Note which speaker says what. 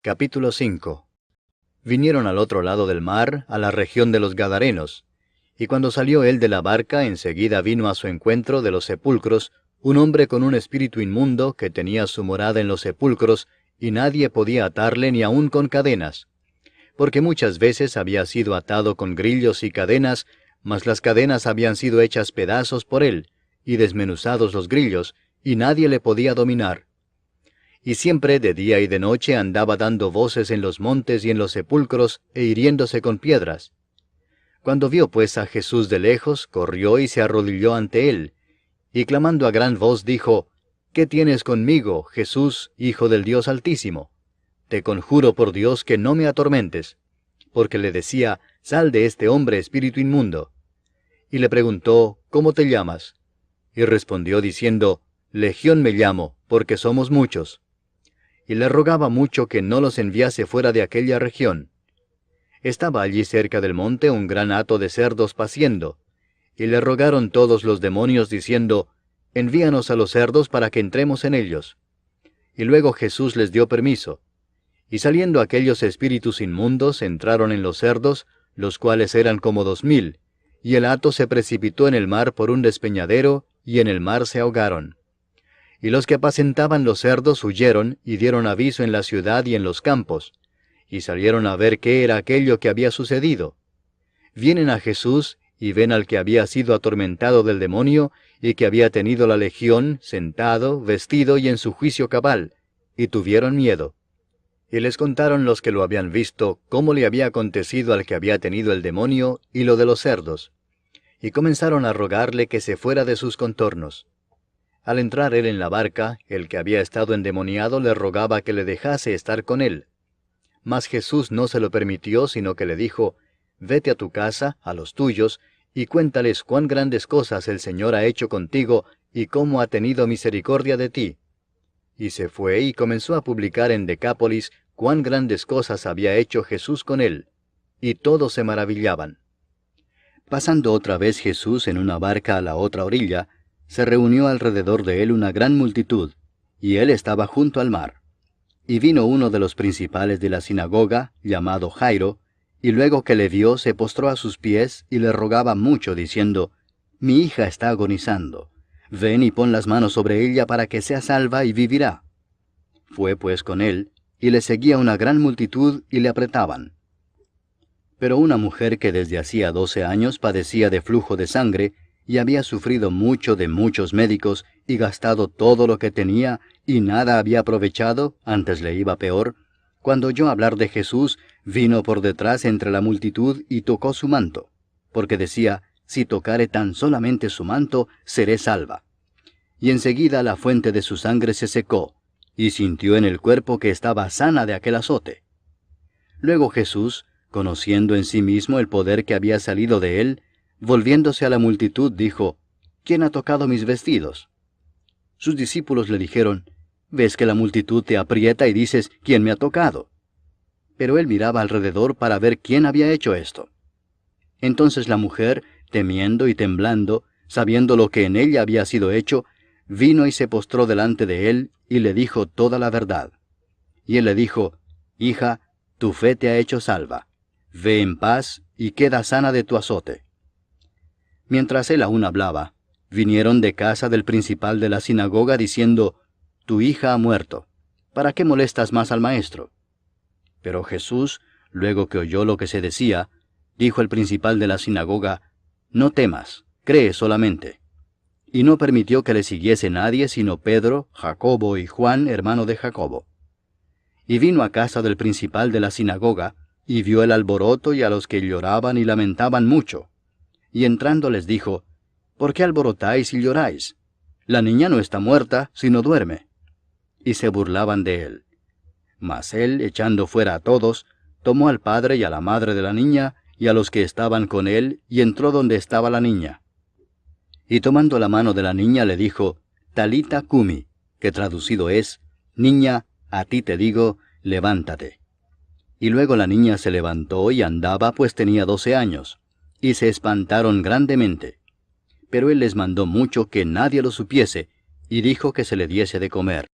Speaker 1: Capítulo 5. Vinieron al otro lado del mar, a la región de los Gadarenos. Y cuando salió él de la barca, enseguida vino a su encuentro de los sepulcros un hombre con un espíritu inmundo que tenía su morada en los sepulcros, y nadie podía atarle ni aun con cadenas. Porque muchas veces había sido atado con grillos y cadenas, mas las cadenas habían sido hechas pedazos por él, y desmenuzados los grillos, y nadie le podía dominar. Y siempre de día y de noche andaba dando voces en los montes y en los sepulcros, e hiriéndose con piedras. Cuando vio pues a Jesús de lejos, corrió y se arrodilló ante él, y clamando a gran voz dijo: ¿Qué tienes conmigo, Jesús, Hijo del Dios Altísimo? Te conjuro por Dios que no me atormentes. Porque le decía: Sal de este hombre, espíritu inmundo. Y le preguntó: ¿Cómo te llamas? Y respondió diciendo: Legión me llamo, porque somos muchos. Y le rogaba mucho que no los enviase fuera de aquella región. Estaba allí cerca del monte un gran hato de cerdos paciendo, y le rogaron todos los demonios diciendo: Envíanos a los cerdos para que entremos en ellos. Y luego Jesús les dio permiso. Y saliendo aquellos espíritus inmundos entraron en los cerdos, los cuales eran como 2000, y el hato se precipitó en el mar por un despeñadero, y en el mar se ahogaron. Y los que apacentaban los cerdos huyeron, y dieron aviso en la ciudad y en los campos, y salieron a ver qué era aquello que había sucedido. Vienen a Jesús, y ven al que había sido atormentado del demonio, y que había tenido la legión, sentado, vestido y en su juicio cabal, y tuvieron miedo. Y les contaron los que lo habían visto, cómo le había acontecido al que había tenido el demonio, y lo de los cerdos. Y comenzaron a rogarle que se fuera de sus contornos. Al entrar él en la barca, el que había estado endemoniado le rogaba que le dejase estar con él. Mas Jesús no se lo permitió, sino que le dijo: Vete a tu casa, a los tuyos, y cuéntales cuán grandes cosas el Señor ha hecho contigo, y cómo ha tenido misericordia de ti. Y se fue y comenzó a publicar en Decápolis cuán grandes cosas había hecho Jesús con él, y todos se maravillaban. Pasando otra vez Jesús en una barca a la otra orilla, se reunió alrededor de él una gran multitud, y él estaba junto al mar. Y vino uno de los principales de la sinagoga, llamado Jairo, y luego que le vio se postró a sus pies y le rogaba mucho, diciendo: Mi hija está agonizando. Ven y pon las manos sobre ella para que sea salva y vivirá. Fue pues con él, y le seguía una gran multitud y le apretaban. Pero una mujer que desde hacía 12 años padecía de flujo de sangre, y había sufrido mucho de muchos médicos, y gastado todo lo que tenía, y nada había aprovechado, antes le iba peor, cuando oyó hablar de Jesús, vino por detrás entre la multitud y tocó su manto, porque decía: Si tocare tan solamente su manto, seré salva. Y enseguida la fuente de su sangre se secó, y sintió en el cuerpo que estaba sana de aquel azote. Luego Jesús, conociendo en sí mismo el poder que había salido de él, volviéndose a la multitud, dijo: ¿Quién ha tocado mis vestidos? Sus discípulos le dijeron: ¿Ves que la multitud te aprieta y dices: ¿Quién me ha tocado? Pero él miraba alrededor para ver quién había hecho esto. Entonces la mujer, temiendo y temblando, sabiendo lo que en ella había sido hecho, vino y se postró delante de él, y le dijo toda la verdad. Y él le dijo: Hija, tu fe te ha hecho salva. Ve en paz, y queda sana de tu azote. Mientras él aún hablaba, vinieron de casa del principal de la sinagoga diciendo: Tu hija ha muerto. ¿Para qué molestas más al maestro? Pero Jesús, luego que oyó lo que se decía, dijo el principal de la sinagoga: No temas, cree solamente. Y no permitió que le siguiese nadie sino Pedro, Jacobo y Juan, hermano de Jacobo. Y vino a casa del principal de la sinagoga, y vio el alboroto y a los que lloraban y lamentaban mucho. Y entrando les dijo: ¿Por qué alborotáis y lloráis? La niña no está muerta, sino duerme. Y se burlaban de él. Mas él, echando fuera a todos, tomó al padre y a la madre de la niña, y a los que estaban con él, y entró donde estaba la niña. Y tomando la mano de la niña le dijo: Talita cumi, que traducido es: Niña, a ti te digo, levántate. Y luego la niña se levantó y andaba, pues tenía 12 años, y se espantaron grandemente. Pero él les mandó mucho que nadie lo supiese, y dijo que se le diese de comer.